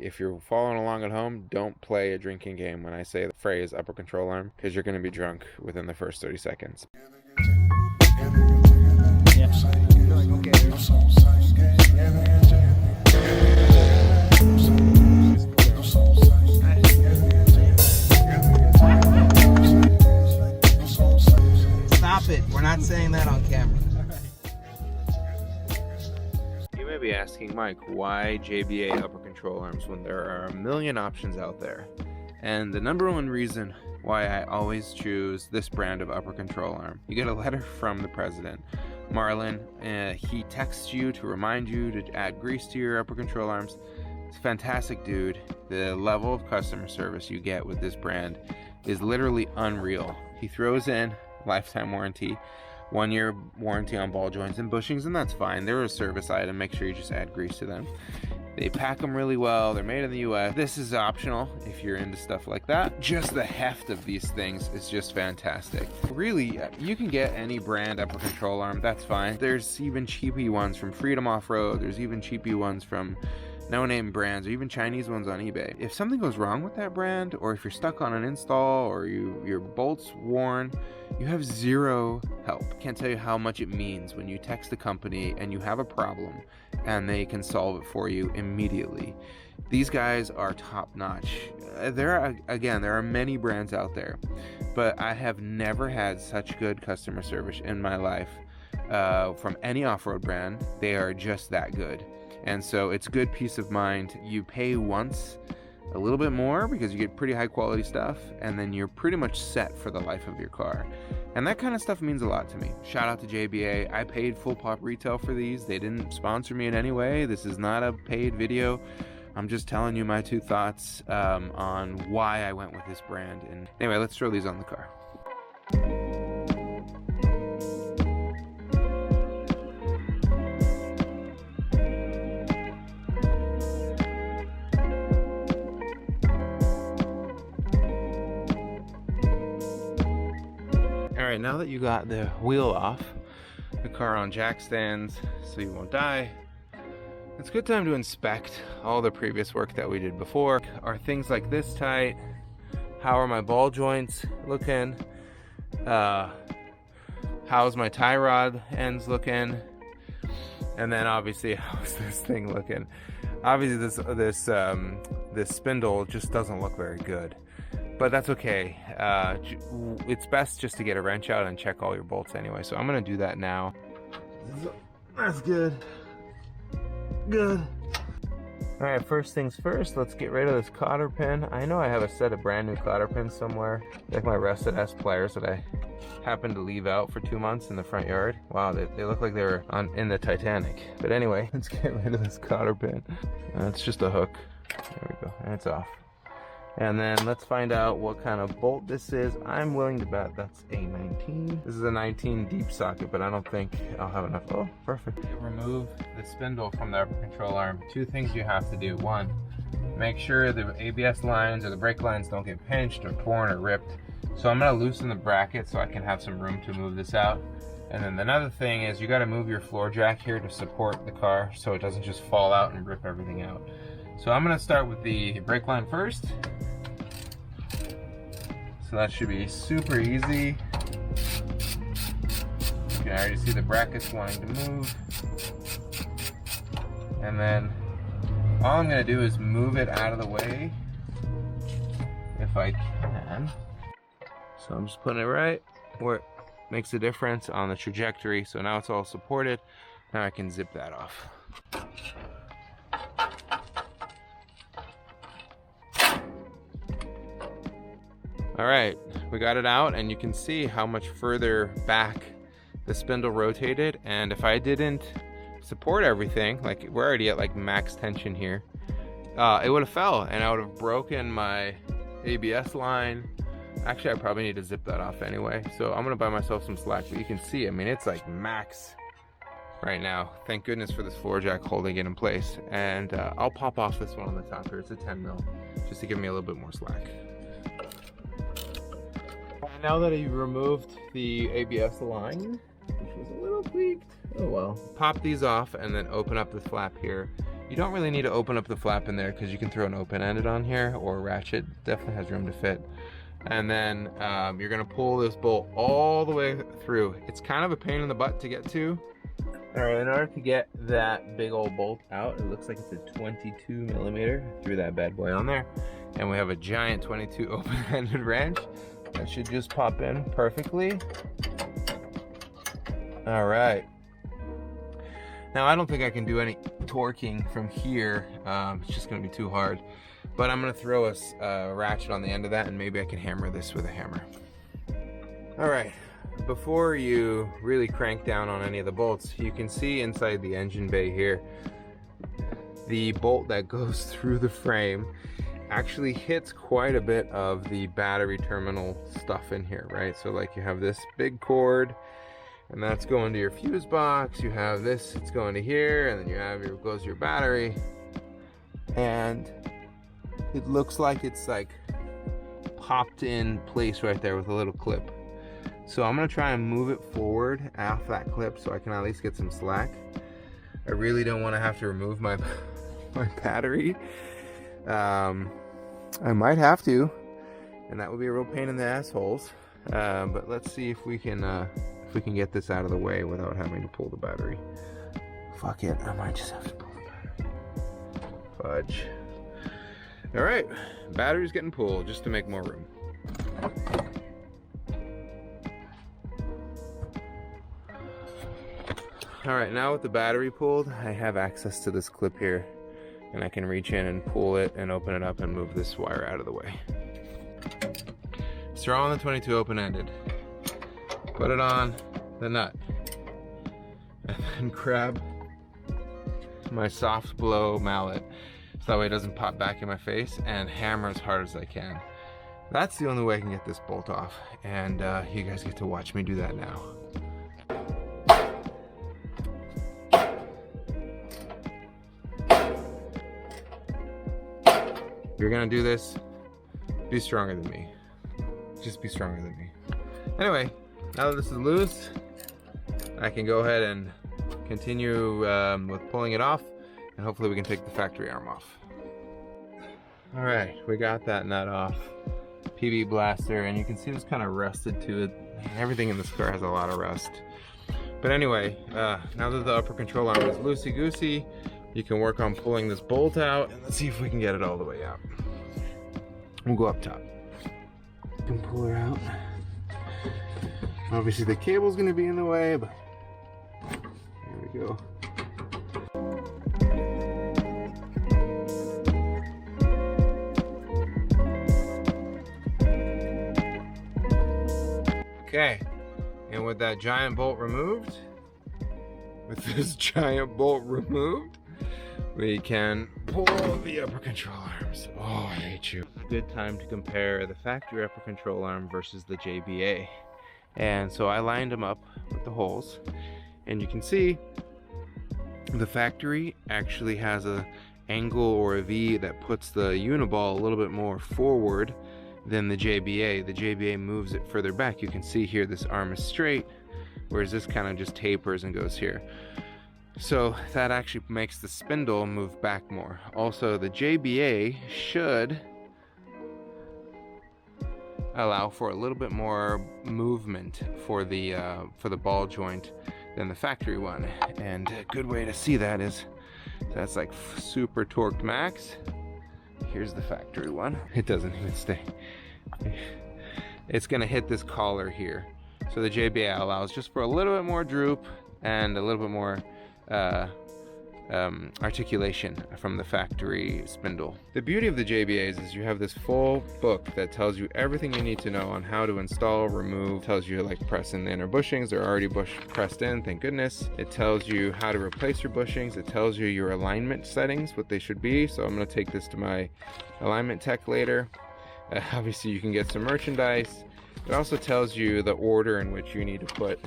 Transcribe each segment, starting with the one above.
If you're following along at home, don't play a drinking game when I say the phrase upper control arm, because you're going to be drunk within the first 30 seconds. Stop it. We're not saying that on camera. You may be asking, Mike, why JBA upper control arms when there are a million options out there? And the number one reason why I always choose this brand of upper control arm, you get a letter from the president, Marlin. He texts you to remind you to add grease to your upper control arms. It's a fantastic dude. The level of customer service you get with this brand is literally unreal. He throws in lifetime warranty, 1-year warranty on ball joints and bushings, and that's fine. They're a service item. Make sure you just add grease to them. They pack them really well. They're made in the US. This is optional if you're into stuff like that. Just the heft of these things is just fantastic. Really, you can get any brand upper control arm. That's fine. There's even cheapy ones from Freedom Off-Road. There's even cheapy ones from no-name brands, or even Chinese ones on eBay. If something goes wrong with that brand, or if you're stuck on an install, or your bolt's worn, you have zero help. Can't tell you how much it means when you text the company and you have a problem and they can solve it for you immediately. These guys are top-notch. There are many brands out there, but I have never had such good customer service in my life from any off-road brand. They are just that good. And so it's good peace of mind. You pay once a little bit more because you get pretty high quality stuff, and then you're pretty much set for the life of your car. And that kind of stuff means a lot to me. Shout out to JBA. I paid full pop retail for these. They didn't sponsor me in any way. This is not a paid video. I'm just telling you my two thoughts on why I went with this brand. And anyway, let's throw these on the car. Alright, now that you got the wheel off, the car on jack stands so you won't die, it's a good time to inspect all the previous work that we did before. Are things like this tight? How are my ball joints looking? How's my tie rod ends looking? And then obviously, how's this thing looking? Obviously this spindle just doesn't look very good. But that's okay. It's best just to get a wrench out and check all your bolts anyway. So I'm gonna do that now. That's good. Good. All right, first things first, let's get rid of this cotter pin. I know I have a set of brand new cotter pins somewhere, like my rusted S pliers that I happened to leave out for 2 months in the front yard. Wow, they look like they were in the Titanic. But anyway, let's get rid of this cotter pin. It's just a hook. There we go, and it's off. And then let's find out what kind of bolt this is. I'm willing to bet that's a 19. This is a 19 deep socket, but I don't think I'll have enough. Oh, perfect. Remove the spindle from the upper control arm. Two things you have to do. One, make sure the ABS lines or the brake lines don't get pinched or torn or ripped. So I'm gonna loosen the bracket so I can have some room to move this out. And then another thing is you gotta move your floor jack here to support the car so it doesn't just fall out and rip everything out. So I'm gonna start with the brake line first. So that should be super easy. You can already see the brackets wanting to move. And then all I'm gonna do is move it out of the way if I can. So I'm just putting it right where it makes a difference on the trajectory. So now it's all supported. Now I can zip that off. All right, we got it out, and you can see how much further back the spindle rotated. And if I didn't support everything, like we're already at like max tension here, it would have fell and I would have broken my ABS line. Actually, I probably need to zip that off anyway. So I'm gonna buy myself some slack, but you can see, I mean, it's like max right now. Thank goodness for this floor jack holding it in place. And I'll pop off this one on the top here. It's a 10 mil, just to give me a little bit more slack. Now that you've removed the ABS line, which was a little tweaked, oh well. Pop these off and then open up the flap here. You don't really need to open up the flap in there because you can throw an open-ended on here or a ratchet. Definitely has room to fit. And then you're gonna pull this bolt all the way through. It's kind of a pain in the butt to get to. All right, in order to get that big old bolt out, it looks like it's a 22 millimeter. Threw that bad boy on there. And we have a giant 22 open-ended wrench that should just pop in perfectly. All right. Now I don't think I can do any torquing from here. It's just gonna be too hard. But I'm gonna throw a ratchet on the end of that and maybe I can hammer this with a hammer. All right, before you really crank down on any of the bolts, you can see inside the engine bay here, the bolt that goes through the frame actually hits quite a bit of the battery terminal stuff in here, right? So like you have this big cord, and that's going to your fuse box. You have this, it's going to here, and then you have your, goes your battery. And it looks like it's like popped in place right there with a little clip. So I'm gonna try and move it forward off that clip so I can at least get some slack. I really don't wanna have to remove my battery. I might have to, and that would be a real pain in the assholes. But let's see if we can get this out of the way without having to pull the battery. Fuck it, I might just have to pull the battery. Fudge. All right, battery's getting pulled just to make more room. All right, now with the battery pulled, I have access to this clip here, and I can reach in and pull it and open it up and move this wire out of the way. Throw on the 22 open-ended, put it on the nut, and then grab my soft blow mallet so that way it doesn't pop back in my face, and hammer as hard as I can. That's the only way I can get this bolt off, and you guys get to watch me do that now. If you're gonna do this, be stronger than me. Just be stronger than me. Anyway, now that this is loose, I can go ahead and continue with pulling it off, and hopefully we can take the factory arm off. All right, we got that nut off. PB blaster, and you can see it's kind of rusted to it. Everything in this car has a lot of rust. But anyway, now that the upper control arm is loosey-goosey, you can work on pulling this bolt out, and let's see if we can get it all the way out. We'll go up top. You can pull her out. Obviously the cable's gonna be in the way, but there we go. Okay, and with that giant bolt removed, we can pull the upper control arms. Oh, I hate you. Good time to compare the factory upper control arm versus the JBA. And so I lined them up with the holes, and you can see the factory actually has a angle or a V that puts the uniball a little bit more forward than the JBA. The JBA moves it further back. You can see here this arm is straight, whereas this kind of just tapers and goes here. So that actually makes the spindle move back more. Also, the JBA should allow for a little bit more movement for the ball joint than the factory one. And a good way to see that is that's like super torqued max. Here's the factory one. It doesn't even stay. It's gonna hit this collar here. So the JBA allows just for a little bit more droop and a little bit more articulation from the factory spindle. The beauty of the JBAs is you have this full book that tells you everything you need to know on how to install, remove, tells you like press in the inner bushings. They're already pressed in, thank goodness. It tells you how to replace your bushings. It tells you your alignment settings, what they should be. So I'm going to take this to my alignment tech later. Obviously you can get some merchandise. It also tells you the order in which you need to put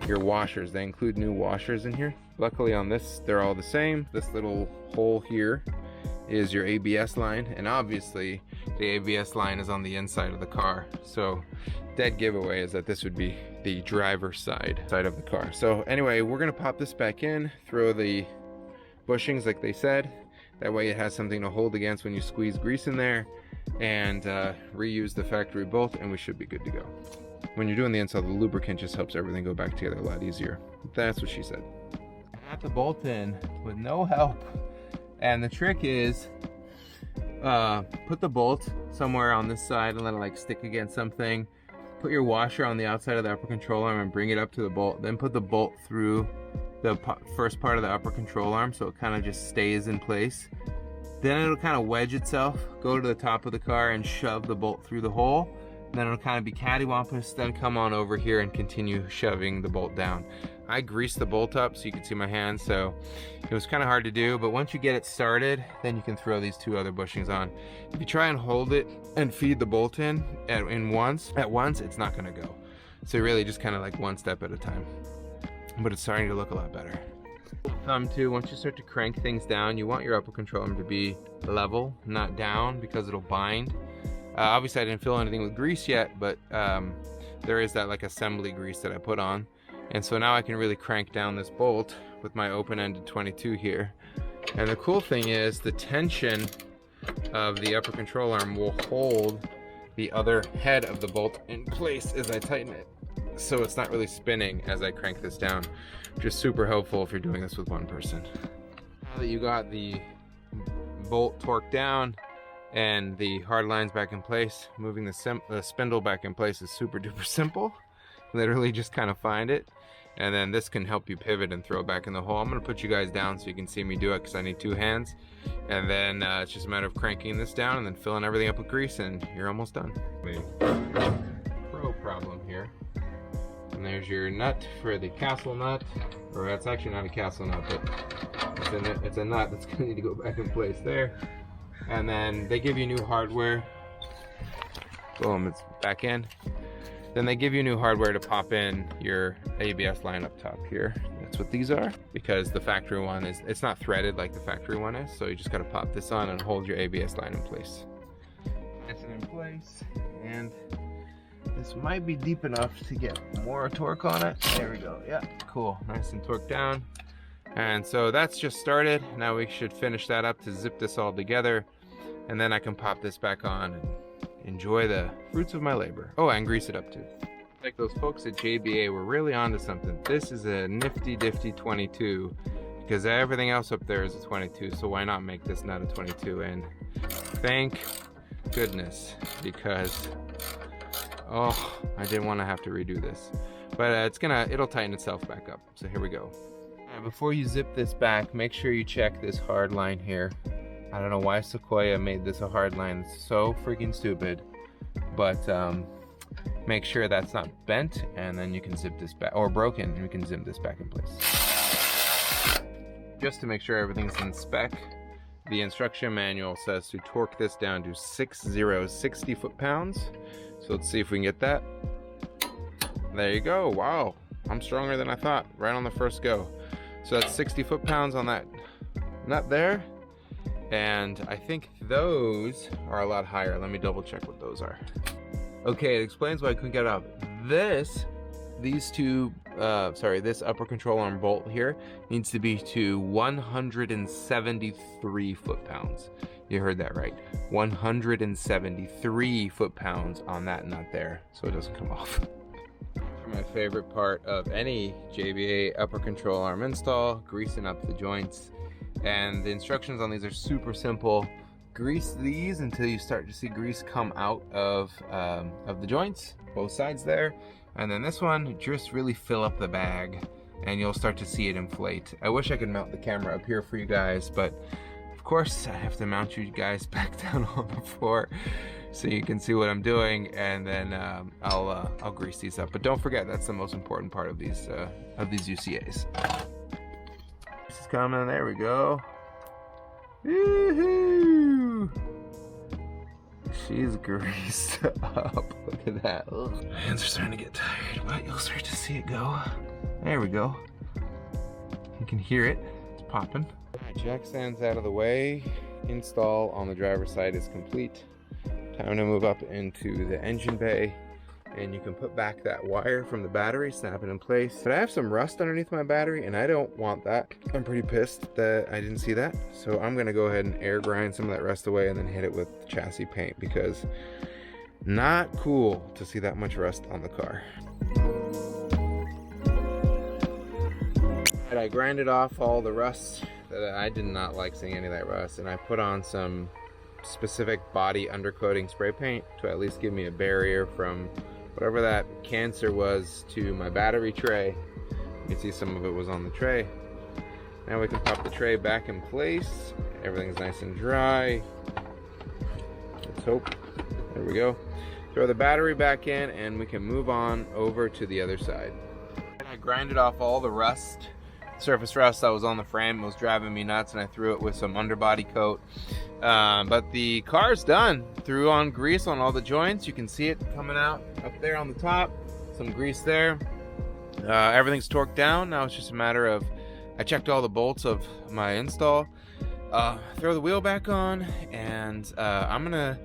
your washers. They include new washers in here. Luckily on this, they're all the same. This little hole here is your ABS line, and obviously the ABS line is on the inside of the car. So dead giveaway is that this would be the driver's side of the car. So anyway, we're gonna pop this back in, throw the bushings like they said. That way it has something to hold against when you squeeze grease in there, and reuse the factory bolt, and we should be good to go. When you're doing the install, the lubricant just helps everything go back together a lot easier. That's what she said. I got the bolt in with no help, and the trick is put the bolt somewhere on this side and let it like stick against something. Put your washer on the outside of the upper control arm and bring it up to the bolt. Then put the bolt through the first part of the upper control arm so it kind of just stays in place. Then it'll kind of wedge itself, go to the top of the car and shove the bolt through the hole. Then it'll kind of be cattywampus, then come on over here and continue shoving the bolt down. I greased the bolt up so you can see my hands, so it was kind of hard to do, but once you get it started, then you can throw these two other bushings on. If you try and hold it and feed the bolt in at once, it's not gonna go. So really just kind of like one step at a time. But it's starting to look a lot better. Thumb too, once you start to crank things down, you want your upper control arm to be level, not down, because it'll bind. Obviously I didn't fill anything with grease yet, but there is that like assembly grease that I put on. And so now I can really crank down this bolt with my open-ended 22 here. And the cool thing is the tension of the upper control arm will hold the other head of the bolt in place as I tighten it. So it's not really spinning as I crank this down, which is super helpful if you're doing this with one person. Now that you got the bolt torqued down and the hard lines back in place, moving the spindle back in place is super duper simple. Literally just kind of find it, and then this can help you pivot and throw it back in the hole. I'm gonna put you guys down so you can see me do it because I need two hands. And then it's just a matter of cranking this down and then filling everything up with grease, and you're almost done. Pro problem here. And there's your nut for the castle nut, or it's actually not a castle nut, but it's a nut that's gonna need to go back in place there. And then they give you new hardware. Boom, it's back in. Then they give you new hardware to pop in your ABS line up top here. That's what these are, because the factory one it's not threaded like the factory one is, so you just gotta pop this on and hold your ABS line in place. That's it in place, and this might be deep enough to get more torque on it. There we go. Yeah, cool. Nice and torqued down. And so that's just started. Now we should finish that up to zip this all together, and then I can pop this back on and enjoy the fruits of my labor. Oh, and grease it up too. Like those folks at JBA were really onto something. This is a nifty difty 22, because everything else up there is a 22, so why not make this not a 22? And thank goodness, because oh, I didn't want to have to redo this, but it'll tighten itself back up. So here we go. Before you zip this back, make sure you check this hard line here. I don't know why Sequoia made this a hard line. It's so freaking stupid, but make sure that's not bent, and then you can zip this back, or broken, and you can zip this back in place. Just to make sure everything's in spec, the instruction manual says to torque this down to 60 foot-pounds. So let's see if we can get that. There you go. Wow, I'm stronger than I thought right on the first go. So that's 60 foot-pounds on that nut there. And I think those are a lot higher. Let me double check what those are. Okay, it explains why I couldn't get it out. This upper control arm bolt here needs to be to 173 foot-pounds. You heard that right. 173 foot-pounds on that nut there, so it doesn't come off. My favorite part of any JBA upper control arm install, greasing up the joints. And the instructions on these are super simple. Grease these until you start to see grease come out of the joints, both sides there. And then this one, just really fill up the bag and you'll start to see it inflate. I wish I could mount the camera up here for you guys, but of course I have to mount you guys back down on the floor so you can see what I'm doing, and then I'll grease these up. But don't forget, that's the most important part of these UCAs. This is coming. There we go. Woohoo! She's greased up. Look at that. Ugh. My hands are starting to get tired, but you'll start to see it go. There we go. You can hear it. It's popping. Alright, jack stands out of the way. Install on the driver's side is complete. Time to move up into the engine bay and you can put back that wire from the battery, snap it in place. But I have some rust underneath my battery and I don't want that. I'm pretty pissed that I didn't see that. So I'm gonna go ahead and air grind some of that rust away and then hit it with chassis paint, because not cool to see that much rust on the car. And I grinded off all the rust that I did not like seeing any of that rust, and I put on some specific body undercoating spray paint to at least give me a barrier from whatever that cancer was to my battery tray. You can see some of it was on the tray. Now we can pop the tray back in place. Everything's nice and dry. Let's hope. There we go. Throw the battery back in and we can move on over to the other side. I grinded off all the rust, surface rust that was on the frame. It was driving me nuts, and I threw it with some underbody coat. But the car's done. Threw on grease on all the joints. You can see it coming out up there on the top. Some grease there. Everything's torqued down. Now it's just a matter of, I checked all the bolts of my install. Throw the wheel back on, and I'm gonna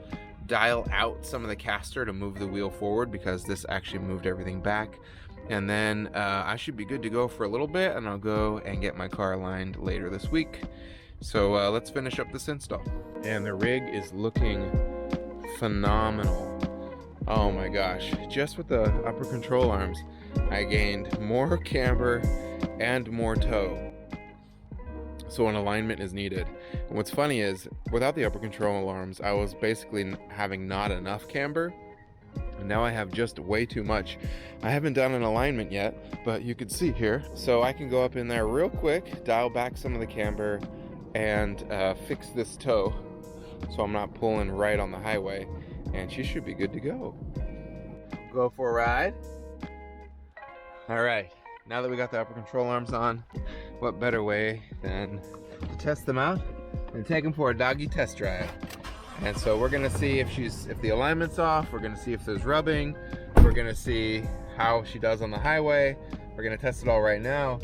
dial out some of the caster to move the wheel forward, because this actually moved everything back. And then I should be good to go for a little bit, and I'll go and get my car aligned later this week. So let's finish up this install. And the rig is looking phenomenal. Oh my gosh, just with the upper control arms, I gained more camber and more toe. So an alignment is needed. And what's funny is, without the upper control arms, I was basically having not enough camber. And now I have just way too much. I haven't done an alignment yet, but you can see here. So I can go up in there real quick, dial back some of the camber, and fix this toe so I'm not pulling right on the highway, and she should be good to go. Go for a ride. All right, now that we got the upper control arms on, what better way than to test them out and take them for a doggy test drive. And so we're gonna see if the alignment's off, we're gonna see if there's rubbing, we're gonna see how she does on the highway. We're gonna test it all right now.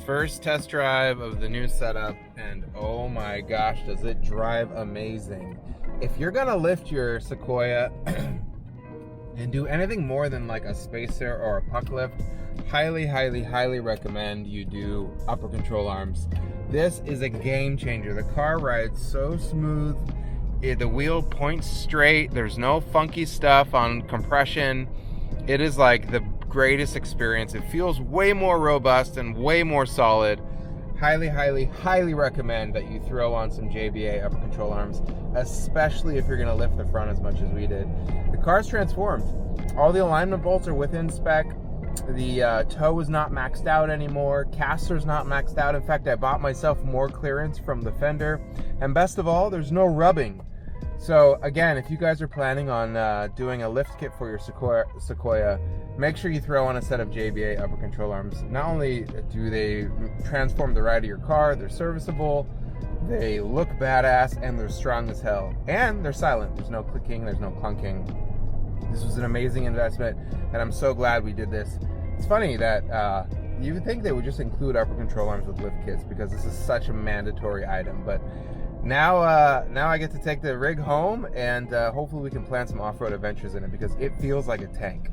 First test drive of the new setup, and oh my gosh, does it drive amazing. If you're gonna lift your Sequoia and do anything more than like a spacer or a puck lift, highly recommend you do upper control arms. This is a game changer. The car rides so smooth. The wheel points straight. There's no funky stuff on compression. It is like the greatest experience. It feels way more robust and way more solid. Highly recommend that you throw on some JBA upper control arms, especially if you're gonna lift the front as much as we did. The car's transformed. All the alignment bolts are within spec. The toe is not maxed out anymore. Caster's not maxed out. In fact, I bought myself more clearance from the fender. And best of all, there's no rubbing. So again, if you guys are planning on doing a lift kit for your Sequoia, make sure you throw on a set of JBA upper control arms. Not only do they transform the ride of your car, they're serviceable, they look badass, and they're strong as hell. And they're silent. There's no clicking, there's no clunking. This was an amazing investment, and I'm so glad we did this. It's funny that you would think they would just include upper control arms with lift kits, because this is such a mandatory item. But now I get to take the rig home, and hopefully we can plan some off-road adventures in it, because it feels like a tank.